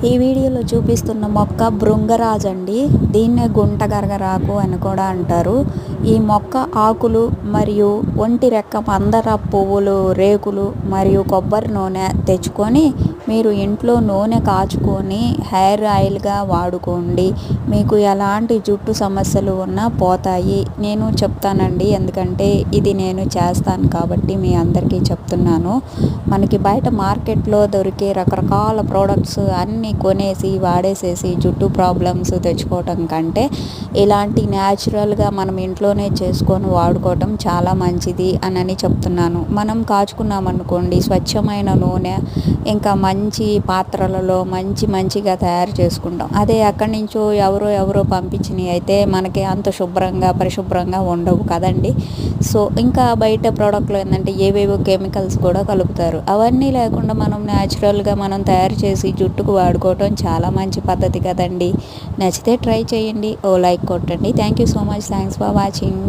ఈ వీడియోలో చూపిస్తున్న మొక్క భృంగరాజ్ అండి. దీన్నే గుంటగరగరాకు అని కూడా అంటారు. ఈ మొక్క ఆకులు మరియు ఒంటి రెక్క మందర పువ్వులు, రేకులు మరియు కొబ్బరి నూనె తెచ్చుకొని మీరు ఇంట్లో నూనె కాచుకొని హెయిర్ ఆయిల్గా వాడుకోండి. మీకు ఎలాంటి జుట్టు సమస్యలు ఉన్నా పోతాయి. నేను చెప్తానండి, ఎందుకంటే ఇది నేను చేస్తాను కాబట్టి మీ అందరికీ చెప్తున్నాను. మనకి బయట మార్కెట్లో దొరికే రకరకాల ప్రోడక్ట్స్ అన్నీ కొనేసి వాడేసేసి జుట్టు ప్రాబ్లమ్స్ తెచ్చుకోవటం కంటే ఇలాంటి న్యాచురల్గా మనం ఇంట్లోనే చేసుకొని వాడుకోవటం చాలా మంచిది అని చెప్తున్నాను. మనం కాచుకున్నామనుకోండి, స్వచ్ఛమైన నూనె ఇంకా మంచి పాత్రలలో మంచిగా తయారు చేసుకుంటాం. అదే ఎక్కడి నుంచో ఎవరో పంపించినవి అయితే మనకి అంత శుభ్రంగా పరిశుభ్రంగా ఉండవు కదండి. సో ఇంకా బయట ప్రోడక్ట్లో ఏంటంటే ఏవేవో కెమికల్స్ కూడా కలుపుతారు. అవన్నీ లేకుండా మనం న్యాచురల్గా మనం తయారు చేసి జుట్టుకు వాడుకోవటం చాలా మంచి పద్ధతి కదండి. నచ్చితే ట్రై చేయండి, ఓ లైక్ కొట్టండి. Thank you so much. Thanks for watching.